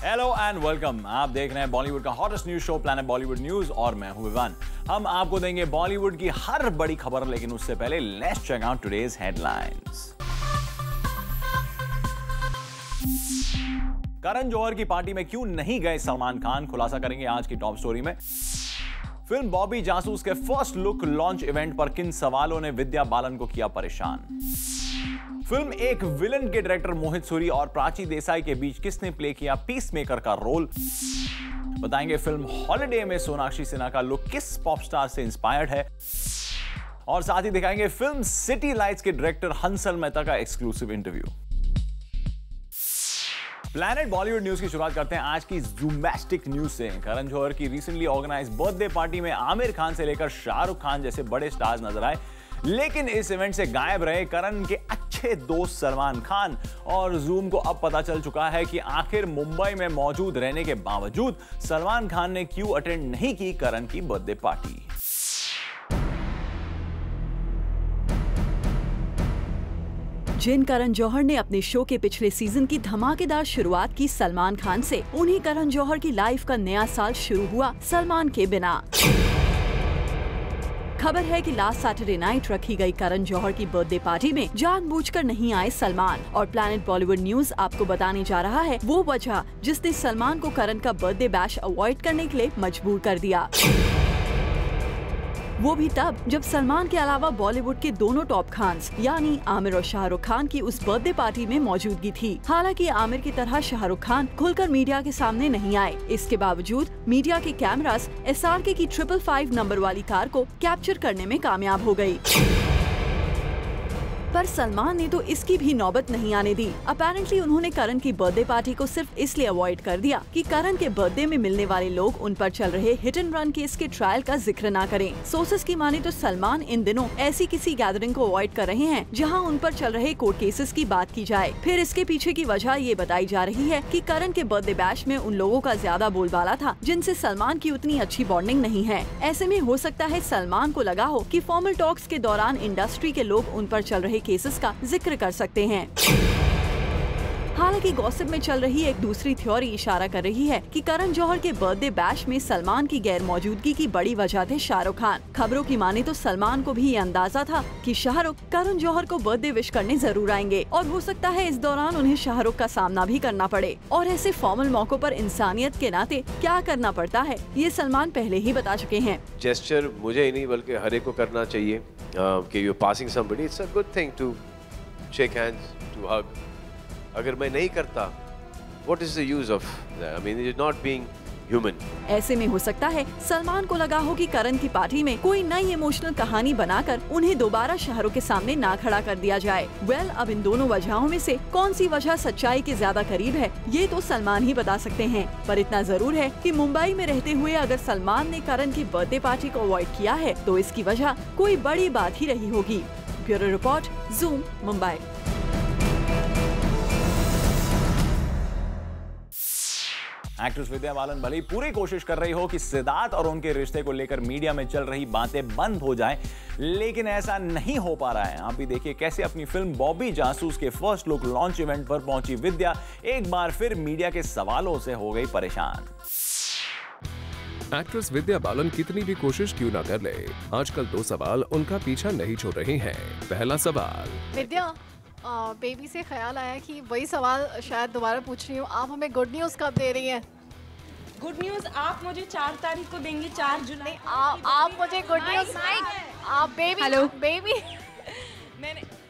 Hello and welcome. आप देख रहे हैं बॉलीवुड का hottest news show planet Bollywood news और मैं हूं विवान। हम आपको देंगे बॉलीवुड की हर बड़ी खबर, लेकिन उससे पहले let's check out today's headlines. Karan Johar की पार्टी में क्यों नहीं गए सलमान खान, खुलासा करेंगे आज की टॉप स्टोरी में। फिल्म बॉबी जासूस के फर्स्ट लुक लॉन्च इवेंट पर किन सवालों ने विद्या बालन को किया परेशान। फिल्म एक विलन के डायरेक्टर मोहित सूरी और प्राची देसाई के बीच किसने प्ले किया पीसमेकर का रोल। बताएंगे फिल्म हॉलिडे में सोनाक्षी सिन्हा का लुक किस पॉप स्टार से इंस्पायर्ड है, और साथ ही दिखाएंगे फिल्म सिटी लाइट्स के डायरेक्टर हंसल मेहता का exclusive interview. Planet Bollywood news की शुरुआत करते हैं आज की ज़ूमैस्टिक न्यूज से। करण जौहर की रिसेंटली ऑर्गेनाइज बर्थडे पार्टी में आमिर खान से लेकर शाहरुख खान जैसे बड़े स्टार्स नजर आए, लेकिन इस इवेंट से गायब रहे करण के अच्छे दोस्त सलमान खान। और जूम को अब पता चल चुका है कि आखिर मुंबई में मौजूद रहने के बावजूद सलमान खान ने क्यों अटेंड नहीं की करण की बर्थडे पार्टी। जिन करण जौहर ने अपने शो के पिछले सीजन की धमाकेदार शुरुआत की सलमान खान से, उन्हीं करण जौहर की लाइफ का नया साल शुरू हुआ सलमान के बिना। खबर है कि लास्ट सैटरडे नाइट रखी गई करण जौहर की बर्थडे पार्टी में जानबूझकर नहीं आए सलमान, और प्लैनेट बॉलीवुड न्यूज आपको बताने जा रहा है वो वजह जिसने सलमान को करण का बर्थडे बैश अवॉइड करने के लिए मजबूर कर दिया। वो भी तब जब सलमान के अलावा बॉलीवुड के दोनों टॉप खान्स यानी आमिर और शाहरुख खान की उस बर्थडे पार्टी में मौजूदगी थी। हालांकि आमिर की तरह शाहरुख खान खुलकर मीडिया के सामने नहीं आए। इसके बावजूद मीडिया के कैमरास SRK की 555 नंबर वाली कार को कैप्चर करने में कामयाब हो गयी। पर सलमान ने तो इसकी भी नौबत नहीं आने दी। अपेरेंटली उन्होंने करण की बर्थडे पार्टी को सिर्फ इसलिए अवॉइड कर दिया कि करण के बर्थडे में मिलने वाले लोग उन पर चल रहे हिट एंड रन केस के ट्रायल का जिक्र ना करें। सोर्सेस की माने तो सलमान इन दिनों ऐसी किसी गैदरिंग को अवॉइड कर रहे हैं जहां उन पर चल रहे कोर्ट केसेस की बात की जाए। फिर इसके पीछे की वजह ये बताई जा रही है कि करण के बर्थडे बैश में उन लोगों का ज्यादा बोलबाला था जिनसे सलमान की उतनी अच्छी बॉन्डिंग नहीं है। ऐसे में हो सकता है सलमान को लगा हो कि फॉर्मल टॉक्स के दौरान इंडस्ट्री के लोग उन पर चल रहे केसेस का जिक्र कर सकते हैं। हालांकि गॉसिप में चल रही एक दूसरी थ्योरी इशारा कर रही है कि करण जौहर के बर्थडे बैश में सलमान की गैर मौजूदगी की बड़ी वजह थे शाहरुख खान। खबरों की माने तो सलमान को भी ये अंदाजा था कि शाहरुख करण जौहर को बर्थडे विश करने जरूर आएंगे, और हो सकता है इस दौरान उन्हें शाहरुख का सामना भी करना पड़े। और ऐसे फॉर्मल मौकों पर इंसानियत के नाते क्या करना पड़ता है ये सलमान पहले ही बता चुके हैं। जेस्चर मुझे ही नहीं बल्कि हर एक को करना चाहिए कि you passing somebody, it's a good thing to shake hands, to hug. अगर मैं नहीं करता, what is the use of that? I mean, it's not being human. ऐसे में हो सकता है सलमान को लगा हो कि करण की पार्टी में कोई नई इमोशनल कहानी बनाकर उन्हें दोबारा शाहरुख के सामने ना खड़ा कर दिया जाए। अब इन दोनों वजहों में से कौन सी वजह सच्चाई के ज्यादा करीब है ये तो सलमान ही बता सकते हैं। पर इतना जरूर है कि मुंबई में रहते हुए अगर सलमान ने करण की बर्थडे पार्टी को अवॉइड किया है तो इसकी वजह कोई बड़ी बात ही रही होगी। Bureau report, Zoom, Mumbai. Actress Vidya Balan भले ही पूरी कोशिश कर रही हो कि सिद्धार्थ और उनके रिश्ते को लेकर मीडिया में चल रही बातें बंद हो जाएं, लेकिन ऐसा नहीं हो पा रहा है। आप भी देखिए कैसे अपनी फिल्म बॉबी जासूस के फर्स्ट लुक लॉन्च इवेंट पर पहुंची विद्या एक बार फिर मीडिया के सवालों से हो गई परेशान। एक्ट्रेस विद्या बालन कितनी भी कोशिश क्यों ना कर ले, आजकल दो सवाल उनका पीछा नहीं छोड़ रहे हैं। पहला सवाल, विद्या, बेबी से ख्याल आया कि वही सवाल शायद दोबारा पूछ रही हूँ, आप हमें गुड न्यूज़ कब दे रही हैं? गुड न्यूज़ आप मुझे 4 तारीख को देंगी, 4 जुलाई। आप मुझे गुड न्यूज़, आप बेबी, हेलो बेबी।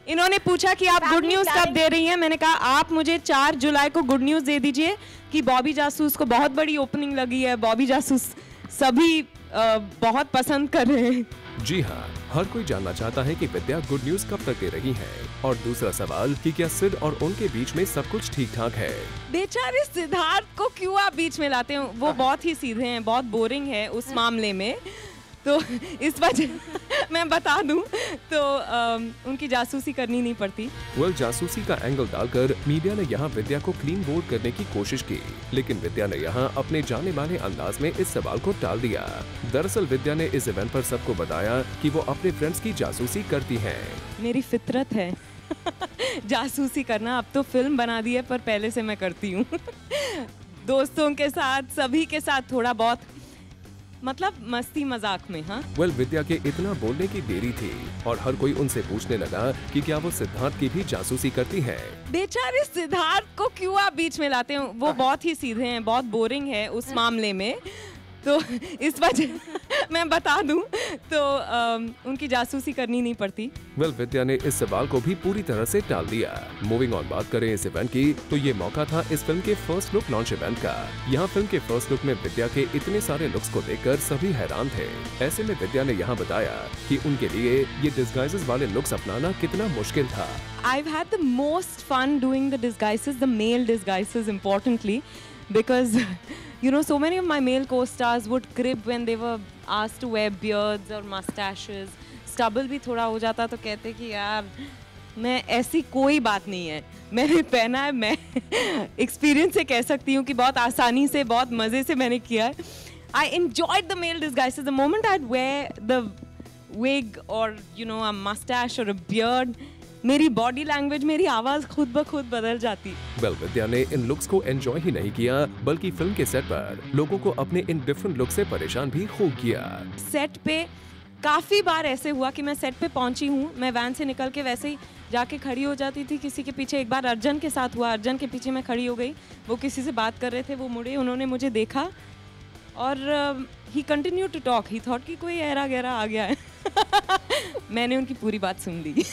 इन्होंने पूछा कि आप गुड न्यूज़ कब दे रही हैं, मैंने कहा आप मुझे 4 जुलाई को गुड न्यूज़ दे दीजिए कि बॉबी जासूस को बहुत बड़ी ओपनिंग लगी है, बॉबी जासूस सभी बहुत पसंद कर रहे हैं। जी हाँ, हर कोई जानना चाहता है कि विद्या गुड न्यूज कब तक दे रही है। और दूसरा सवाल कि क्या सिड और उनके बीच में सब कुछ ठीक ठाक है। बेचारे सिद्धार्थ को क्यों आप बीच में लाते हैं, वो बहुत ही सीधे हैं, बहुत बोरिंग है उस मामले में। तो इस वजह मैं बता दूं तो उनकी जासूसी करनी नहीं पड़ती। जासूसी का एंगल डालकर मीडिया ने यहाँ विद्या को क्लीन बोल्ड करने की कोशिश की, लेकिन विद्या ने यहाँ अपने जाने माने अंदाज में इस सवाल को टाल दिया। दरअसल विद्या ने इस इवेंट पर सबको बताया कि वो अपने फ्रेंड्स की जासूसी करती हैं। मेरी फितरत है जासूसी करना, अब तो फिल्म बना दी है पर पहले से मैं करती हूँ। दोस्तों के साथ, सभी के साथ थोड़ा बहुत, मतलब मस्ती मजाक में। हाँ वेल, विद्या के इतना बोलने की देरी थी और हर कोई उनसे पूछने लगा कि क्या वो सिद्धार्थ की भी जासूसी करती है। बेचारे सिद्धार्थ को क्यों आप बीच में लाते हैं? वो बहुत ही सीधे हैं, बहुत बोरिंग है उस मामले में। तो इस वजह मैं बता दूं तो उनकी जासूसी करनी नहीं पड़ती। वेल, विद्या ने इस सवाल को भी पूरी तरह से टाल दिया। मूविंग ऑन, बात करें इस इवेंट की तो ये मौका था इस फिल्म के फर्स्ट लुक लॉन्च इवेंट का। यहाँ फिल्म के फर्स्ट लुक में विद्या के इतने सारे लुक्स को देखकर सभी हैरान थे। ऐसे में विद्या ने यहाँ बताया कि उनके लिए ये डिस्गाइजेस वाले लुक्स अपनाना कितना मुश्किल था। I've had the most fun doing the disguises, the male disguises importantly, because you know so many of my male co-stars would crib when they were asked to wear beards or mustaches. Stubble भी थोड़ा हो जाता तो कहते कि यार मैं, ऐसी कोई बात नहीं है, मैंने पहना है, मैं एक्सपीरियंस से कह सकती हूँ कि बहुत आसानी से, बहुत मज़े से मैंने किया है। I enjoyed the male disguises. The moment I'd wear the wig or you know a mustache or a beard, मेरी बॉडी लैंग्वेज, मेरी आवाज खुद ब खुद बदल जाती। वेल, विद्या ने इन लुक्स को एंजॉय ही नहीं किया बल्कि फिल्म के सेट पर लोगों को अपने इन डिफरेंट लुक से परेशान भी खूब किया। सेट पे काफी बार ऐसे हुआ कि मैं सेट पे पहुंची हूँ, मैं वैन से निकल के वैसे ही जाके खड़ी हो जाती थी किसी के पीछे। एक बार अर्जुन के साथ हुआ, अर्जुन के पीछे मैं खड़ी हो गई, वो किसी से बात कर रहे थे, वो मुड़े, उन्होंने मुझे देखा और he continue to talk, he thought कि कोई ऐरा गहरा आ गया है। मैंने उनकी पूरी बात सुन ली।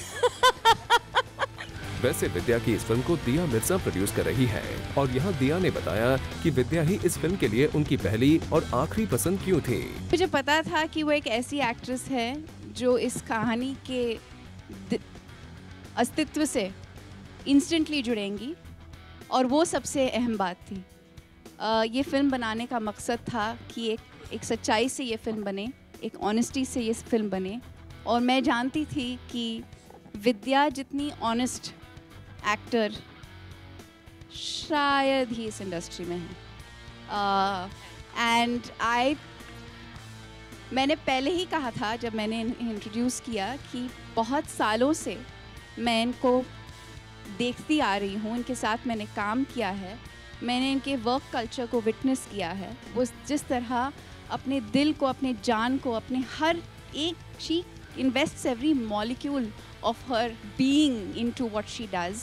वैसे विद्या की इस फिल्म को दिया मिर्जा प्रोड्यूस कर रही है और यहाँ दिया ने बताया कि विद्या ही इस फिल्म के लिए उनकी पहली और आखिरी पसंद क्यों थी। मुझे पता था कि वो एक ऐसी एक्ट्रेस है जो इस कहानी के अस्तित्व से इंस्टेंटली जुड़ेंगी और वो सबसे अहम बात थी। ये फिल्म बनाने का मकसद था कि एक सच्चाई से ये फिल्म बने, एक ऑनेस्टी से ये फिल्म बने, और मैं जानती थी कि विद्या जितनी ऑनेस्ट एक्टर शायद ही इस इंडस्ट्री में है। एंड मैंने पहले ही कहा था जब मैंने इन्हें इंट्रोड्यूस किया कि बहुत सालों से मैं इनको देखती आ रही हूँ, इनके साथ मैंने काम किया है, मैंने इनके वर्क कल्चर को विटनेस किया है। वो जिस तरह अपने दिल को, अपने जान को, अपने हर एक, she invests every molecule of her being into what she does,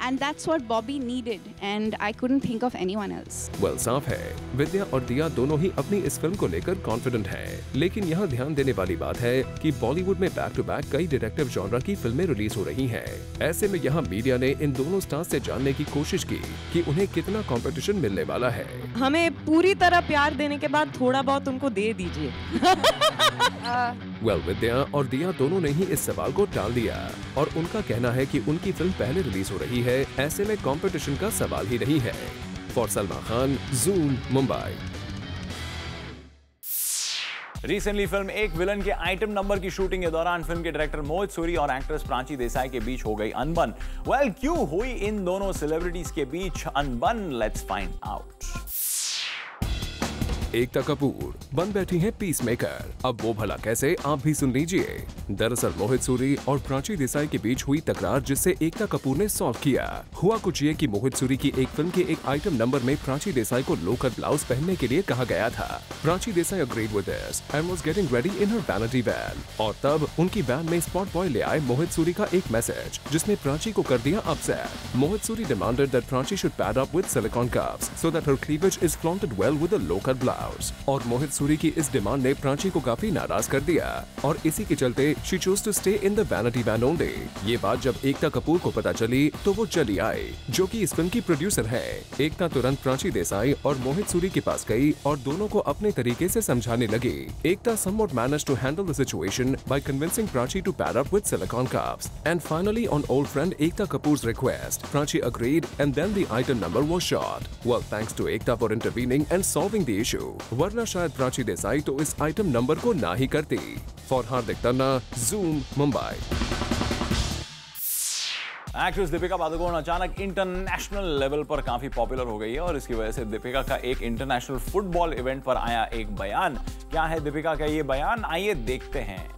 and that's what Bobby needed, and I couldn't think of anyone else. Well, साफ है विद्या और दिया दोनों ही अपनी इस फिल्म को लेकर कॉन्फिडेंट हैं, लेकिन यहाँ ध्यान देने वाली बात है कि बॉलीवुड में बैक टू बैक कई डिटेक्टिव जॉनरा की फिल्में रिलीज हो रही हैं। ऐसे में यहाँ मीडिया ने इन दोनों स्टार्स से जानने की कोशिश की कि उन्हें कितना कंपटीशन मिलने वाला है। हमें पूरी तरह प्यार देने के बाद थोड़ा बहुत उनको दे दीजिए। वेल, विद्या और दिया दोनों ने ही इस सवाल को टाल दिया और उनका कहना है कि उनकी फिल्म पहले रिलीज हो रही है, ऐसे में कंपटीशन का सवाल ही नहीं है। For Salman Khan, zoom, Mumbai. Recently film एक विलन के आइटम नंबर की शूटिंग के दौरान फिल्म के डायरेक्टर मोहित सूरी और एक्ट्रेस प्राची देसाई के बीच हो गई अनबन। वेल, क्यों हुई इन दोनों सेलिब्रिटीज के बीच अनबन? Let's find out. Ekta Kapoor बन बैठी हैं पीस मेकर। अब वो भला कैसे, आप भी सुन लीजिए। दरअसल मोहित सूरी और प्राची देसाई के बीच हुई तकरार जिससे एकता कपूर ने सॉल्व किया। हुआ कुछ ये कि मोहित सूरी की एक फिल्म के एक आइटम नंबर में प्राची देसाई को लो कट ब्लाउज पहनने के लिए कहा गया था। Prachi Desai agreed with this and was getting ready in her vanity van, और तब उनकी वैन में स्पॉट बॉय ले आए मोहित सूरी का एक मैसेज जिसने प्राची को कर दिया upset. Mohit Suri demanded that Prachi should pad up with silicon cups so that her cleavage is flaunted well with a low cut blouse, और मोहित सूरी की इस डिमांड ने प्राची को काफी नाराज कर दिया और इसी के चलते she chose to stay in the vanity van only. ये बात जब एकता कपूर को पता चली तो वो चली आई, जो कि इस फिल्म की प्रोड्यूसर है। एकता तुरंत प्राची देसाई और मोहित सूरी के पास गई और दोनों को अपने तरीके से समझाने लगी। एकता somewhat managed to handle the situation by convincing Prachi to pad up with silicone cups, and finally on old friend Ekta Kapoor's request, Prachi agreed and then the item number was shot. Well, thanks to Ekta for intervening and solving the issue. वरना शायद प्राची देसाई तो इस item number को ना ही करती। For Hardik Tanna, zoom, Mumbai. Actress Deepika Padukone अचानक international level पर काफी पॉपुलर हो गई है और इसकी वजह से दीपिका का एक इंटरनेशनल फुटबॉल इवेंट पर आया एक बयान। क्या है दीपिका का ये बयान, आइए देखते हैं।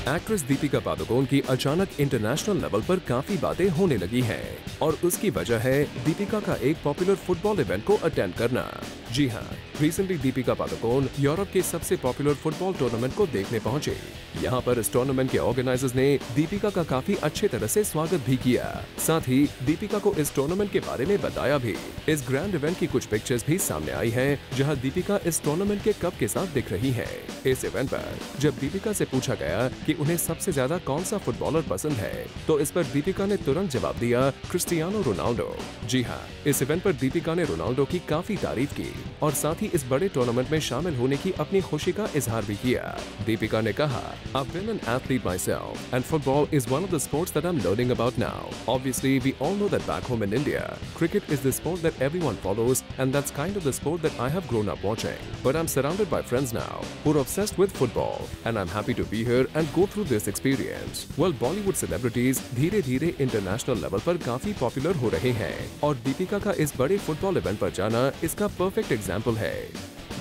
एक्ट्रेस दीपिका पादुकोण की अचानक इंटरनेशनल लेवल पर काफी बातें होने लगी हैं और उसकी वजह है दीपिका का एक पॉपुलर फुटबॉल इवेंट को अटेंड करना। जी हाँ, रिसेंटली दीपिका पादुकोण यूरोप के सबसे पॉपुलर फुटबॉल टूर्नामेंट को देखने पहुंचे। यहाँ पर इस टूर्नामेंट के ऑर्गेनाइजर्स ने दीपिका का काफी अच्छे तरह से स्वागत भी किया, साथ ही दीपिका को इस टूर्नामेंट के बारे में बताया भी। इस ग्रैंड इवेंट की कुछ पिक्चर्स भी सामने आई हैं, जहां दीपिका इस टूर्नामेंट के कप के साथ दिख रही हैं। इस इवेंट पर जब दीपिका से पूछा गया कि उन्हें सबसे ज्यादा कौन सा फुटबॉलर पसंद है, तो इस पर दीपिका ने तुरंत जवाब दिया, क्रिस्टियानो रोनाल्डो। जी हाँ, इस इवेंट पर दीपिका ने रोनाल्डो की काफी तारीफ की और साथ ही इस बड़े टूर्नामेंट में शामिल होने की अपनी खुशी का इजहार भी किया। दीपिका ने कहा, I've been an athlete myself and football is one of the sports that I'm learning about now. Obviously, we all know that back home in India, cricket is the sport that everyone follows and that's kind of the sport that I have grown up watching. But I'm surrounded by friends now who are obsessed with football and I'm happy to be here and go through this experience. Well, Bollywood celebrities धीरे-धीरे international level पर काफी popular हो रहे हैं और दीपिका का इस बड़े फुटबॉल इवेंट पर जाना इसका परफेक्ट एग्जाम्पल है।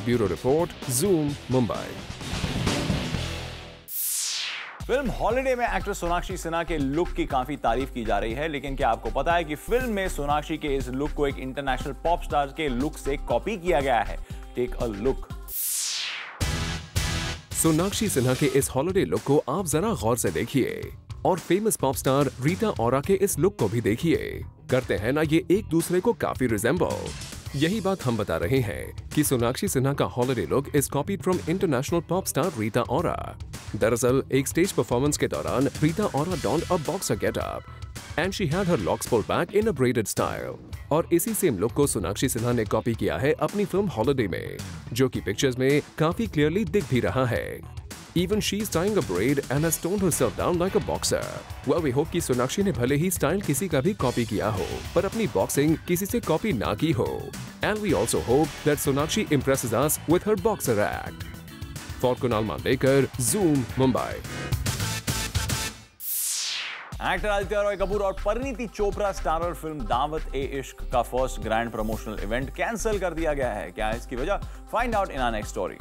Bureau report, Zoom, Mumbai. Film holiday में एक्ट्रेस सोनाक्षी सिन्हा के लुक की काफी तारीफ की जा रही है, लेकिन क्या आपको पता है कि फिल्म में सोनाक्षी के इस लुक को एक इंटरनेशनल पॉप स्टार के लुक से कॉपी किया गया है। Take a look. Sonakshi Sinha के इस हॉलिडे लुक को आप जरा गौर से देखिए और फेमस पॉप स्टार रीटा ओरा के इस लुक को भी देखिए। करते हैं ना ये एक दूसरे को काफी रिजेंबल। यही बात हम बता रहे हैं कि सोनाक्षी सिन्हा का holiday look is copied from international pop star Rita Ora. दरअसल एक स्टेज परफॉर्मेंस के दौरान Rita Ora donned a boxer getup and she had her locks pulled back in a braided style. और इसी सेम लुक को सोनाक्षी सिन्हा ने copy किया है अपनी फिल्म हॉलिडे में, जो कि पिक्चर्स में काफी क्लियरली दिख भी रहा है। Even she's tying a braid and has toned herself down like a boxer. Well, we hope कि सोनाक्षी ने भले ही स्टाइल किसी का भी कॉपी किया हो, पर अपनी बॉक्सिंग किसी से कॉपी ना की हो। And we also hope that Sonakshi impresses us with her boxer act. For Kunal Mandekar, Zoom, Mumbai. Actor Aditya Roy Kapoor और परिणीति चोपड़ा स्टारर फिल्म दावत ए इश्क का first grand promotional event cancel कर दिया गया है। क्या है इसकी वजह? Find out in our next story.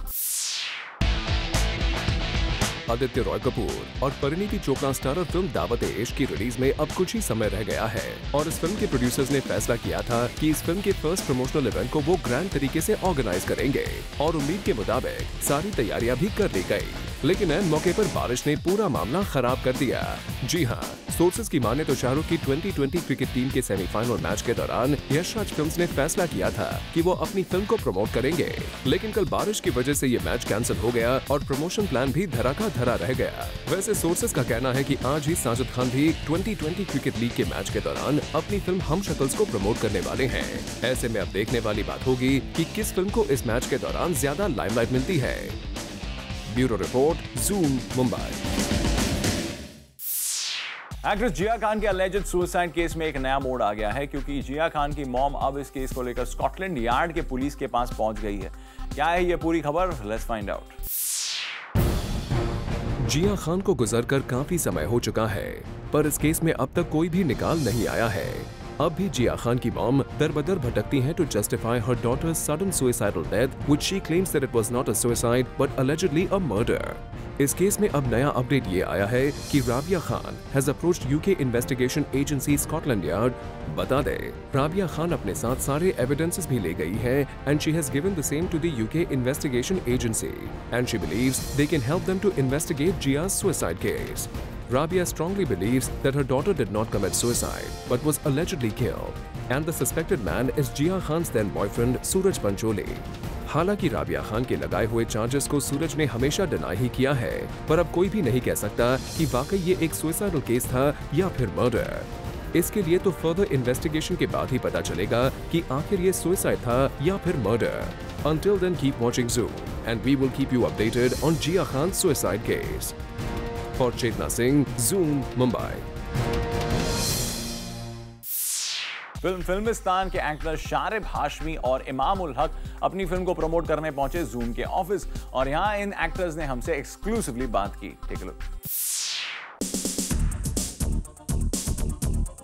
Aditya Roy Kapoor और परिणीति चोपड़ा स्टारर फिल्म दावत ए इश्क की रिलीज में अब कुछ ही समय रह गया है और इस फिल्म के प्रोड्यूसर्स ने फैसला किया था कि इस फिल्म के फर्स्ट प्रमोशनल इवेंट को वो ग्रैंड तरीके से ऑर्गेनाइज करेंगे और उम्मीद के मुताबिक सारी तैयारियां भी कर ली गई, लेकिन ऐन मौके पर बारिश ने पूरा मामला खराब कर दिया। जी हाँ, सोर्सेज की माने तो शाहरुख की 2020 क्रिकेट टीम के सेमीफाइनल मैच के दौरान यश राज फिल्म्स ने फैसला किया था कि वो अपनी फिल्म को प्रमोट करेंगे, लेकिन कल बारिश की वजह से ये मैच कैंसिल हो गया और प्रमोशन प्लान भी धरा का धरा रह गया। वैसे सोर्सेज का कहना है कि आज ही साजिद खान भी 2020 क्रिकेट लीग के मैच के दौरान अपनी फिल्म हम शक्ल्स को प्रमोट करने वाले हैं। ऐसे में अब देखने वाली बात होगी कि किस फिल्म को इस मैच के दौरान ज्यादा लाइमलाइट मिलती है। Bureau report, Zoom, Mumbai. Actress Jiah Khan के अलेज्ड सुसाइड केस में एक नया मोड़ आ गया है, क्योंकि जिया खान की मॉम अब इस केस को लेकर स्कॉटलैंड यार्ड के पुलिस के पास पहुंच गई है। क्या है ये पूरी खबर? Let's find out. Jiah Khan को गुजरकर काफी समय हो चुका है, पर इस केस में अब तक कोई भी निकाल नहीं आया है। अब भी जिया खान की मॉम दर-बदर भटकती हैं to justify her daughter's sudden suicidal death, which she claims that it was not a suicide but allegedly a murder. इस केस में अब नया अपडेट ये आया है कि Rabia Khan has approached UK investigation agency Scotland Yard. बता दे, राबिया खान अपने साथ सारे एविडेंसेस भी ले गई है and she has given the same to the UK investigation agency and she believes they can help them to investigate जिया's suicide case. Rabia strongly believes that her daughter did not commit suicide but was allegedly killed, and the suspected man is Jiya Khan's then boyfriend Suraj Pancholi. हालांकि राबिया खान के लगाए हुए charges को सूरज ने हमेशा deny ही किया है, पर अब कोई भी नहीं कह सकता कि वाकई ये एक सुसाइडल केस था या फिर मर्डर। इसके लिए तो फर्दर इन्वेस्टिगेशन के बाद ही पता चलेगा कि आखिर ये सुसाइड था या फिर murder. Until then, keep watching Zoom, and we will keep you updated on Jiya Khan's suicide case. For Chetna Singh, Zoom, Mumbai. Filmistaan के एक्टर शारिब हाशमी और इमाम उल हक अपनी फिल्म को प्रमोट करने पहुंचे जूम के ऑफिस, और यहां इन एक्टर्स ने हमसे एक्सक्लूसिवली बात की। Take a look.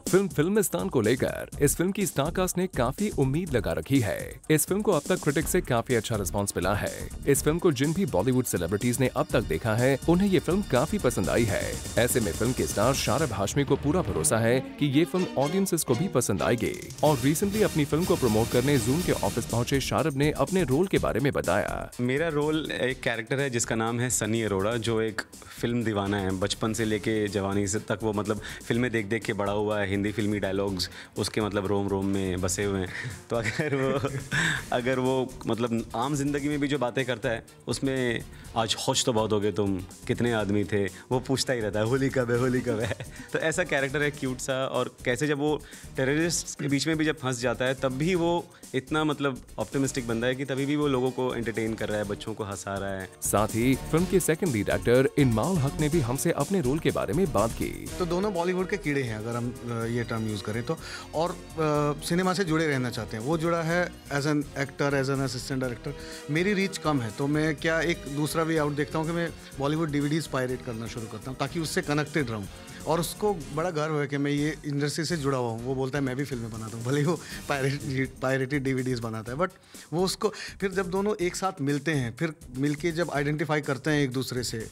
Film Filmistaan को लेकर इस फिल्म की स्टारकास्ट ने काफी उम्मीद लगा रखी है। इस फिल्म को अब तक क्रिटिक्स से काफी अच्छा रिस्पांस मिला है। इस फिल्म को जिन भी बॉलीवुड सेलिब्रिटीज ने अब तक देखा है उन्हें ये फिल्म काफी पसंद आई है। ऐसे में फिल्म के स्टार शारब हाशमी को पूरा भरोसा है कि ये फिल्म ऑडियंसेस को भी पसंद आएगी। और रिसेंटली अपनी फिल्म को प्रमोट करने जूम के ऑफिस पहुंचे शारब ने अपने रोल के बारे में बताया। मेरा रोल एक कैरेक्टर है जिसका नाम है सनी अरोड़ा, जो एक फिल्म दीवाना है। बचपन से लेके जवानी से तक वो मतलब फिल्में देख देख के बड़ा हुआ है। हिंदी फिल्मी डायलॉग्स उसके मतलब रोम रोम में बसे हुए हैं। तो अगर वो मतलब आम जिंदगी में भी जो बातें करता है उसमें आज खुश तो बहुत हो गए तुम, कितने आदमी थे, वो पूछता ही रहता है होली कब है, होली कब है। तो ऐसा कैरेक्टर है क्यूट सा। और कैसे जब वो टेररिस्ट के बीच में भी जब फंस जाता है तब भी वो इतना मतलब ऑप्टिमिस्टिक बंदा है कि तभी भी वो लोगों को एंटरटेन कर रहा है, बच्चों को हंसा रहा है। साथ ही फिल्म के सेकंड लीड एक्टर इनमाल हक ने भी हमसे अपने रोल के बारे में बात की। तो दोनों बॉलीवुड के कीड़े हैं अगर हम ये टर्म यूज करें तो, और सिनेमा से जुड़े रहना चाहते हैं। वो जुड़ा है as an actor, as an assistant director. मेरी रीच कम है तो मैं क्या एक दूसरा वे आउट देखता हूँ कि मैं बॉलीवुड डीवीडीज पायरेट करना शुरू करता हूँ ताकि उससे कनेक्टेड रहूँ। और उसको बड़ा गर्व है कि मैं ये इंडस्ट्री से जुड़ा हुआ हूँ। वो बोलता है मैं भी फिल्में बनाता हूँ, भले ही वो पायरेटेड डीवीडीज बनाता है, बट वो उसको फिर जब दोनों एक साथ मिलते हैं, फिर मिलके जब आइडेंटिफाई करते हैं एक दूसरे से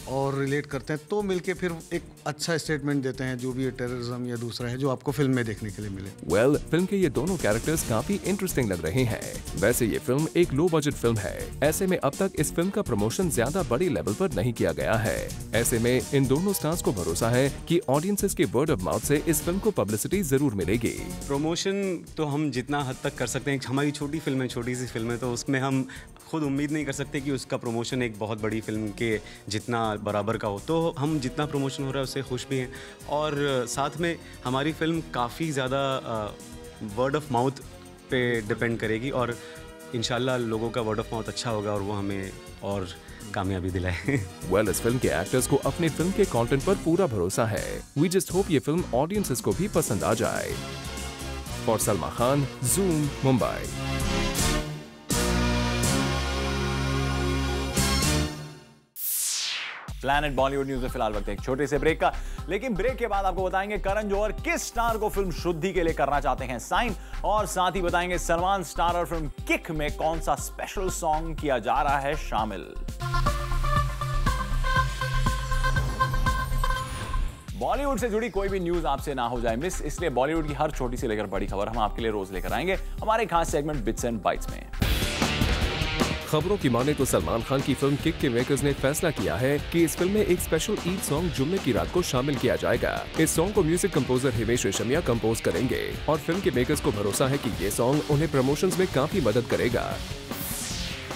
और रिलेट करते हैं, तो मिलके फिर एक अच्छा स्टेटमेंट देते हैं जो भी टेररिज्म या दूसरा है जो आपको फिल्म में देखने के लिए मिले। फिल्म के ये दोनों कैरेक्टर्स काफी इंटरेस्टिंग लग रहे हैं। वैसे ये फिल्म एक लो बजट फिल्म है, ऐसे में अब तक इस फिल्म का प्रमोशन ज्यादा बड़ी लेवल पर नहीं किया गया है। ऐसे में इन दोनों स्टार्स को भरोसा है कि ऑडियंसेस के वर्ड ऑफ माउथ से इस फिल्म को पब्लिसिटी जरूर मिलेगी। प्रमोशन तो हम जितना हद तक कर सकते हैं, हमारी छोटी फिल्म है, छोटी सी फिल्म है, तो उसमें हम खुद उम्मीद नहीं कर सकते कि उसका प्रमोशन एक बहुत बड़ी फिल्म के जितना बराबर का हो। तो हम जितना प्रमोशन हो रहा है उससे खुश भी हैं। और साथ में हमारी फिल्म काफ़ी ज़्यादा वर्ड ऑफ माउथ पे डिपेंड करेगी और इंशाल्लाह लोगों का वर्ड ऑफ माउथ अच्छा होगा और वो हमें और कामयाबी दिलाए। इस फिल्म के एक्टर्स को अपनी फिल्म के कंटेंट पर पूरा भरोसा है। वी जस्ट होप ये फिल्म ऑडियंसेस को भी पसंद आ जाए। For Salma Khan, zoom, Mumbai. Planet Bollywood news में फिलहाल वक्त एक छोटे से ब्रेक का, लेकिन ब्रेक के बाद आपको बताएंगे करण जौहर किस स्टार को फिल्म शुद्धि के लिए करना चाहते हैं साइन, और साथ ही बताएंगे सलमान स्टार और फिल्म किक में कौन सा स्पेशल सॉन्ग किया जा रहा है शामिल। बॉलीवुड से जुड़ी कोई भी न्यूज आपसे ना हो जाए मिस, इसलिए बॉलीवुड की हर छोटी से लेकर बड़ी खबर हम आपके लिए रोज लेकर आएंगे हमारे खास सेगमेंट बिट्स एंड बाइट्स में। खबरों की माने तो सलमान खान की फिल्म किक के मेकर्स ने फैसला किया है कि इस फिल्म में एक स्पेशल ईद सॉन्ग जुम्मे की रात को शामिल किया जाएगा। इस सॉन्ग को music composer Himesh Reshammiya compose करेंगे और फिल्म के मेकर्स को भरोसा है कि ये सॉन्ग उन्हें प्रमोशंस में काफी मदद करेगा।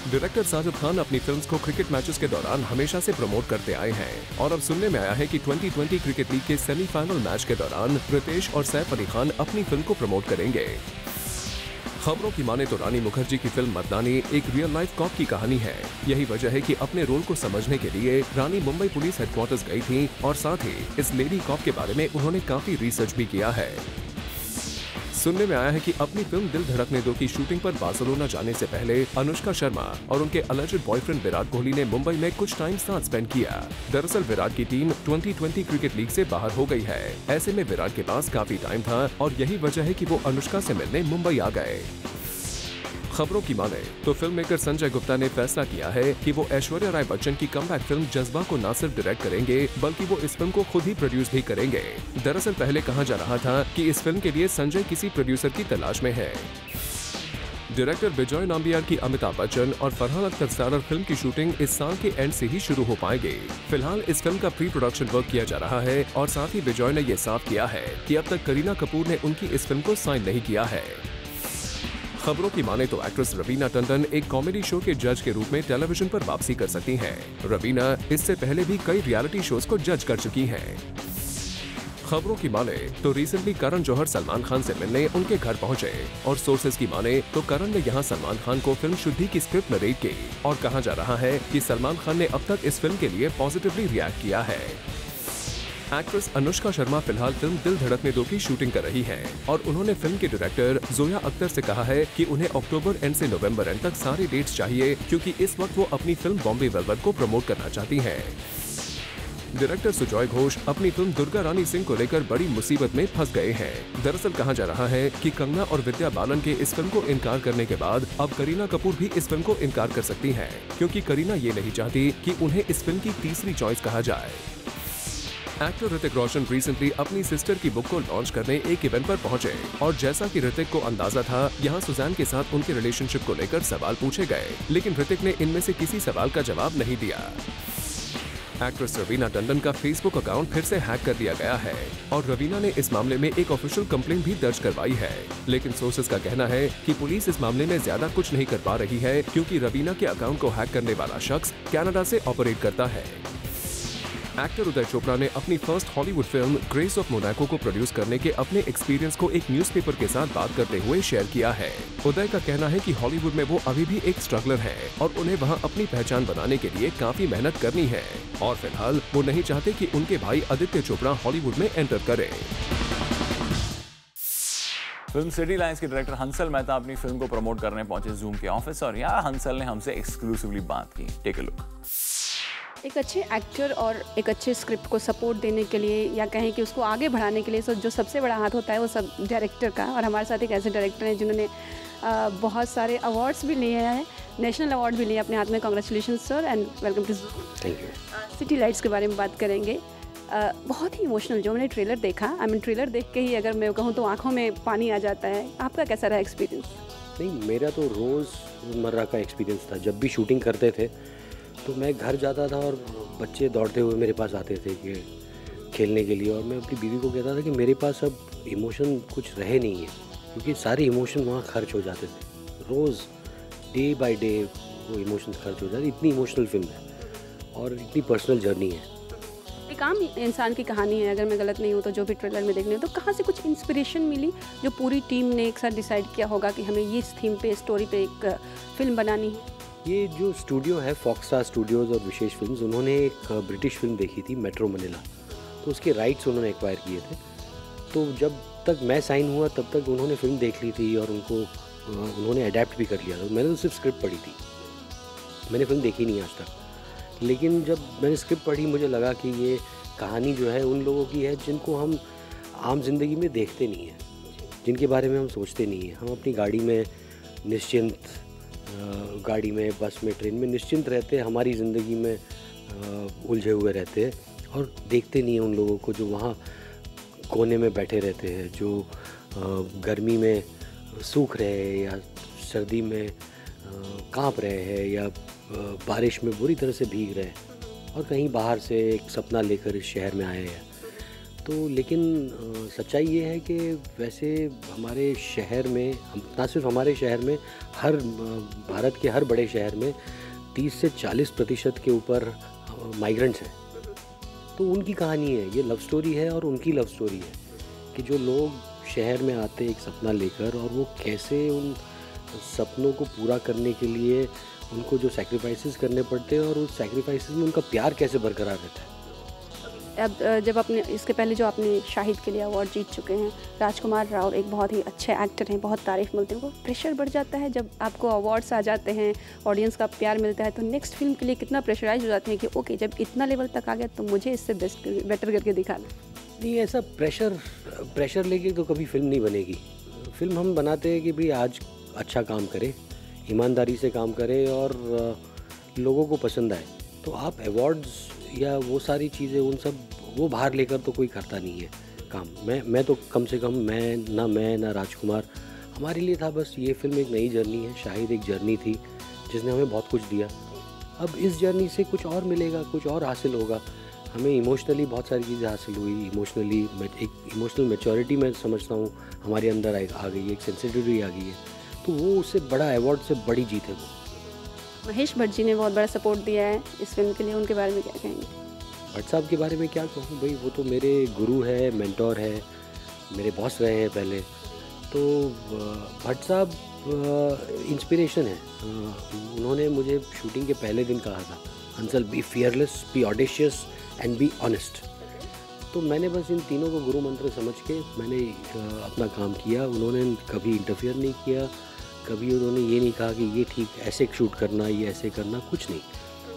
डायरेक्टर साजिद खान अपनी फिल्म्स को क्रिकेट मैचेस के दौरान हमेशा से प्रमोट करते आए हैं और अब सुनने में आया है कि 2020 क्रिकेट लीग के सेमीफाइनल मैच के दौरान रितेश और सैफ अली खान अपनी फिल्म को प्रमोट करेंगे। खबरों की माने तो रानी मुखर्जी की फिल्म मदनानी एक रियल लाइफ कॉप की कहानी है। यही वजह है कि अपने रोल को समझने के लिए रानी मुंबई पुलिस हेडक्वार्टर्स गई थी और साथ ही इस लेडी कॉप के बारे में उन्होंने काफी रिसर्च भी किया है। सुनने में आया है कि अपनी फिल्म दिल धड़कने दो की शूटिंग पर बार्सिलोना जाने से पहले अनुष्का शर्मा और उनके अलेज्ड बॉयफ्रेंड विराट कोहली ने मुंबई में कुछ टाइम साथ स्पेंड किया। दरअसल विराट की टीम 2020 क्रिकेट लीग से बाहर हो गई है। ऐसे में विराट के पास काफी टाइम था और यही वजह है कि वो अनुष्का से मिलने मुंबई आ गए। खबरों की माने तो फिल्म मेकर संजय गुप्ता ने फैसला किया है कि वो ऐश्वर्या राय बच्चन की कमबैक फिल्म जज्बा को न सिर्फ डायरेक्ट करेंगे बल्कि वो इस फिल्म को खुद ही प्रोड्यूस भी करेंगे। दरअसल पहले कहा जा रहा था कि इस फिल्म के लिए संजय किसी प्रोड्यूसर की तलाश में है। डायरेक्टर बिजॉय नाम्बियार की अमिताभ बच्चन और फरहान अख्तर स्टारर फिल्म की शूटिंग इस साल के एंड से ही शुरू हो पाएगी। फिलहाल इस फिल्म का प्री प्रोडक्शन वर्क किया जा रहा है और साथ ही बिजॉय ने ये साफ किया है कि अब तक करीना कपूर ने उनकी इस फिल्म को साइन नहीं किया है। खबरों की माने तो एक्ट्रेस रवीना टंडन एक कॉमेडी शो के जज के रूप में टेलीविजन पर वापसी कर सकती हैं। रवीना इससे पहले भी कई रियलिटी शोज को जज कर चुकी हैं। खबरों की माने तो रिसेंटली करण जौहर सलमान खान से मिलने उनके घर पहुंचे और सोर्सेज की माने तो करण ने यहां सलमान खान को फिल्म शुद्धि की स्क्रिप्ट नरेट की और कहा जा रहा है कि सलमान खान ने अब तक इस फिल्म के लिए पॉजिटिवली रिएक्ट किया है। एक्ट्रेस अनुष्का शर्मा फिलहाल फिल्म दिल धड़कने दो की शूटिंग कर रही हैं और उन्होंने फिल्म के डायरेक्टर जोया अख्तर से कहा है कि उन्हें अक्टूबर एंड से नवंबर एंड तक सारी डेट्स चाहिए क्योंकि इस वक्त वो अपनी फिल्म बॉम्बे वेलवेट को प्रमोट करना चाहती हैं। डायरेक्टर सुजॉय घोष अपनी फिल्म दुर्गा रानी सिंह को लेकर बड़ी मुसीबत में फंस गए हैं। दरअसल कहा जा रहा है कि कंगना और विद्या बालन के इस फिल्म को इनकार करने के बाद अब करीना कपूर भी इस फिल्म को इनकार कर सकती हैं, क्योंकि करीना ये नहीं चाहती कि उन्हें इस फिल्म की तीसरी चॉइस कहा जाए। एक्टर ऋतिक रोशन रिसेंटली अपनी सिस्टर की बुक को लॉन्च करने एक इवेंट पर पहुंचे और जैसा कि ऋतिक को अंदाजा था, यहां सुजैन के साथ उनके रिलेशनशिप को लेकर सवाल पूछे गए, लेकिन ऋतिक ने इनमें से किसी सवाल का जवाब नहीं दिया। एक्ट्रेस रवीना टंडन का फेसबुक अकाउंट फिर से हैक कर दिया गया है और रवीना ने इस मामले में एक ऑफिशियल कंप्लेंट भी दर्ज करवाई है, लेकिन सोर्सेज का कहना है कि पुलिस इस मामले में ज्यादा कुछ नहीं कर पा रही है, क्योंकि रवीना के अकाउंट को हैक करने वाला शख्स कनाडा से ऑपरेट करता है। एक्टर उदय चोपड़ा ने अपनी first Hollywood film grace of Monaco को प्रोड्यूस करने के अपने एक्सपीरियंस को एक न्यूज़पेपर के साथ बात करते हुए शेयर किया है। उदय का कहना है कि हॉलीवुड में वो अभी भी एक स्ट्रगलर है और उन्हें वहां अपनी पहचान बनाने के लिए काफी मेहनत करनी है और फिलहाल वो नहीं चाहते कि उनके भाई आदित्य चोपड़ा हॉलीवुड में एंटर करें। फिल्म सिटी लाइन्स के डायरेक्टर हंसल मेहता अपनी फिल्म को प्रमोट करने पहुंचे जूम के ऑफिस और यहाँ हंसल ने हमसे एक्सक्लूसिवली बात की। Take a look. एक अच्छे एक्टर और एक अच्छे स्क्रिप्ट को सपोर्ट देने के लिए या कहें कि उसको आगे बढ़ाने के लिए जो सबसे बड़ा हाथ होता है वो सब डायरेक्टर का, और हमारे साथ एक ऐसे डायरेक्टर हैं जिन्होंने बहुत सारे अवार्ड्स भी लिए हैं, नेशनल अवार्ड भी लिए अपने हाथ में। Congratulation sir and welcome to. Thank you. City lights के बारे में बात करेंगे। बहुत ही इमोशनल, जो मैंने ट्रेलर देखा, ट्रेलर देख के ही अगर मैं कहूँ तो आंखों में पानी आ जाता है। आपका कैसा रहा एक्सपीरियंस? नहीं, मेरा तो रोज़मर्रा का एक्सपीरियंस था। जब भी शूटिंग करते थे तो मैं घर जाता था और बच्चे दौड़ते हुए मेरे पास आते थे कि खेलने के लिए, और मैं अपनी बीवी को कहता था कि मेरे पास अब इमोशन कुछ रहे नहीं है, क्योंकि सारे इमोशन वहाँ खर्च हो जाते थे। रोज़ डे बाय डे वो इमोशन खर्च हो जाते। इतनी इमोशनल फिल्म है और इतनी पर्सनल जर्नी है। एक आम इंसान की कहानी है, अगर मैं गलत नहीं हूँ तो, जो भी ट्रेलर में देखने हो, तो कहाँ से कुछ इंस्पिरेशन मिली जो पूरी टीम ने एक साथ डिसाइड किया होगा कि हमें ये इस थीम पे, स्टोरी पे एक फिल्म बनानी है? ये जो स्टूडियो है फॉक्सस्टार स्टूडियोज़ और विशेष फिल्म्स, उन्होंने एक ब्रिटिश फिल्म देखी थी मेट्रो मनीला, तो उसके राइट्स उन्होंने एक्वायर किए थे। तो जब तक मैं साइन हुआ तब तक उन्होंने फिल्म देख ली थी और उन्होंने अडेप्ट भी कर लिया था। मैंने तो सिर्फ स्क्रिप्ट पढ़ी थी, मैंने फिल्म देखी नहीं आज तक। लेकिन जब मैंने स्क्रिप्ट पढ़ी मुझे लगा कि ये कहानी जो है उन लोगों की है जिनको हम आम जिंदगी में देखते नहीं हैं, जिनके बारे में हम सोचते नहीं हैं। हम अपनी गाड़ी में निश्चिंत, गाड़ी में, बस में, ट्रेन में निश्चिंत रहते हैं, हमारी ज़िंदगी में उलझे हुए रहते हैं और देखते नहीं हैं उन लोगों को जो वहाँ कोने में बैठे रहते हैं, जो गर्मी में सूख रहे हैं या सर्दी में कांप रहे हैं या बारिश में बुरी तरह से भीग रहे हैं और कहीं बाहर से एक सपना लेकर इस शहर में आए हैं। तो लेकिन सच्चाई ये है कि वैसे हमारे शहर में, ना सिर्फ हमारे शहर में, हर भारत के हर बड़े शहर में 30 से 40% के ऊपर माइग्रेंट्स हैं। तो उनकी कहानी है, ये लव स्टोरी है और उनकी लव स्टोरी है कि जो लोग शहर में आते एक सपना लेकर और वो कैसे उन सपनों को पूरा करने के लिए उनको जो सैक्रिफाइसेस करने पड़ते हैं और उस सैक्रिफाइसेस में उनका प्यार कैसे बरकरार रहता है। अब जब आपने इसके पहले जो आपने शाहिद के लिए अवार्ड जीत चुके हैं, राजकुमार राव एक बहुत ही अच्छे एक्टर हैं, बहुत तारीफ मिलती है, वो प्रेशर बढ़ जाता है जब आपको अवार्ड्स आ जाते हैं, ऑडियंस का प्यार मिलता है, तो नेक्स्ट फिल्म के लिए कितना प्रेशराइज हो जाते हैं कि ओके जब इतना लेवल तक आ गया तो मुझे इससे बेटर करके दिखाना? नहीं, ऐसा प्रेशर लेके तो कभी फिल्म नहीं बनेगी। फिल्म हम बनाते हैं कि भाई आज अच्छा काम करे, ईमानदारी से काम करे और लोगों को पसंद आए। तो आप अवार्ड्स या वो सारी चीज़ें उन सब वो बाहर लेकर तो कोई करता नहीं है काम। मैं तो कम से कम मैं ना राजकुमार हमारे लिए था, बस ये फिल्म एक नई जर्नी है, शाहिद एक जर्नी थी जिसने हमें बहुत कुछ दिया। अब इस जर्नी से कुछ और मिलेगा, कुछ और हासिल होगा। हमें इमोशनली बहुत सारी चीज़ें हासिल हुई, एक इमोशनल मैच्योरिटी मैं समझता हूँ हमारे अंदर आ गई है, एक सेंसिटिविटी आ गई है, तो वो उससे बड़ा अवार्ड से बड़ी जीत है वो। महेश भट्ट जी ने बहुत बड़ा सपोर्ट दिया है इस फिल्म के लिए, उनके बारे में क्या कहेंगे? भट्ट साहब के बारे में क्या कहूँ भाई, वो तो मेरे गुरु है, मेंटोर है, मेरे बॉस रहे हैं पहले। तो भट्ट साहब इंस्पिरेशन है। उन्होंने मुझे शूटिंग के पहले दिन कहा था, Hansal be fearless, be audacious and be honest. तो मैंने बस इन तीनों को गुरु मंत्र समझ के मैंने अपना काम किया। उन्होंने कभी इंटरफियर नहीं किया, कभी उन्होंने ये नहीं कहा कि ये ठीक ऐसे शूट करना, ये ऐसे करना, कुछ नहीं।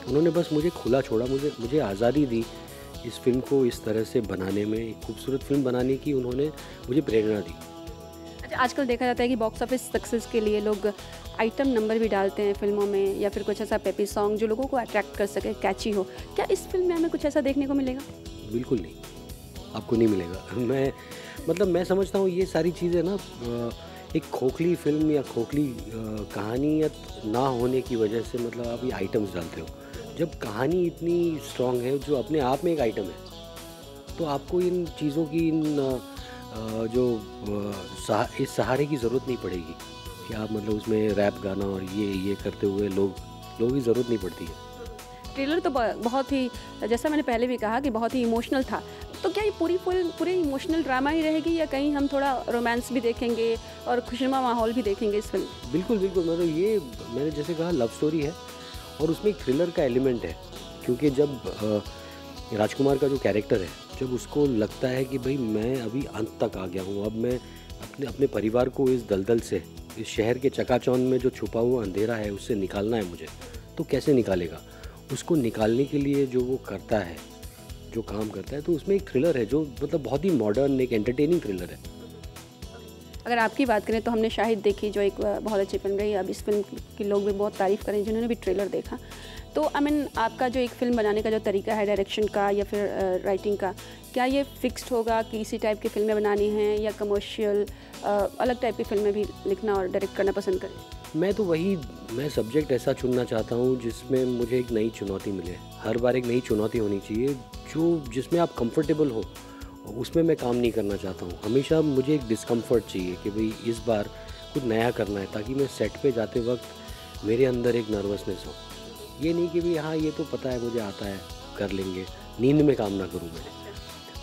उन्होंने बस मुझे खुला छोड़ा, मुझे आज़ादी दी इस फिल्म को इस तरह से बनाने में, एक खूबसूरत फिल्म बनाने की उन्होंने मुझे प्रेरणा दी। अच्छा, आजकल देखा जाता है कि बॉक्स ऑफिस सक्सेस के लिए लोग आइटम नंबर भी डालते हैं फिल्मों में, या फिर कुछ ऐसा पेपी सॉन्ग जो लोगों को अट्रैक्ट कर सके, कैची हो। क्या इस फिल्म में हमें कुछ ऐसा देखने को मिलेगा? बिल्कुल नहीं, आपको नहीं मिलेगा। मैं समझता हूँ ये सारी चीज़ें ना एक खोखली फिल्म या खोखली कहानी या ना होने की वजह से मतलब आप ये आइटम्स डालते हो। जब कहानी इतनी स्ट्रॉन्ग है जो अपने आप में एक आइटम है, तो आपको इन चीज़ों की इस सहारे की ज़रूरत नहीं पड़ेगी कि आप मतलब उसमें रैप गाना और ये करते हुए लोगों की ज़रूरत नहीं पड़ती है। ट्रेलर तो बहुत ही, जैसा मैंने पहले भी कहा कि बहुत ही इमोशनल था, तो क्या ये पूरी इमोशनल ड्रामा ही रहेगी या कहीं हम थोड़ा रोमांस भी देखेंगे और खुशनुमा माहौल भी देखेंगे इस फिल्म? बिल्कुल बिल्कुल, मतलब ये मैंने जैसे कहा लव स्टोरी है और उसमें एक थ्रिलर का एलिमेंट है, क्योंकि जब राजकुमार का जो कैरेक्टर है, जब उसको लगता है कि भाई मैं अभी अंत तक आ गया हूँ, अब मैं अपने परिवार को इस दलदल से, इस शहर के चकाचौंध में जो छुपा हुआ अंधेरा है उससे निकालना है मुझे, तो कैसे निकालेगा? उसको निकालने के लिए जो वो करता है, जो काम करता है, तो उसमें एक थ्रिलर है जो मतलब बहुत ही मॉडर्न, एक एंटरटेनिंग थ्रिलर है। अगर आपकी बात करें तो हमने शाहिद देखी, जो एक बहुत अच्छी फिल्म रही। अब इस फिल्म की लोग भी बहुत तारीफ़ करें जिन्होंने भी ट्रेलर देखा। तो आपका जो एक फ़िल्म बनाने का जो तरीका है, डायरेक्शन का या फिर राइटिंग का, क्या ये फिक्स्ड होगा कि इसी टाइप की फ़िल्में बनानी हैं या कमर्शियल अलग टाइप की फ़िल्में भी लिखना और डायरेक्ट करना पसंद करें? मैं सब्जेक्ट ऐसा चुनना चाहता हूँ जिसमें मुझे एक नई चुनौती मिले। हर बार एक नई चुनौती होनी चाहिए जिसमें आप कंफर्टेबल हो, उसमें मैं काम नहीं करना चाहता हूँ। हमेशा मुझे एक डिस्कम्फर्ट चाहिए कि भाई इस बार कुछ नया करना है, ताकि मैं सेट पे जाते वक्त मेरे अंदर एक नर्वसनेस हो। ये नहीं कि भाई हाँ ये तो पता है, मुझे आता है, कर लेंगे, नींद में काम ना करूँ मैं।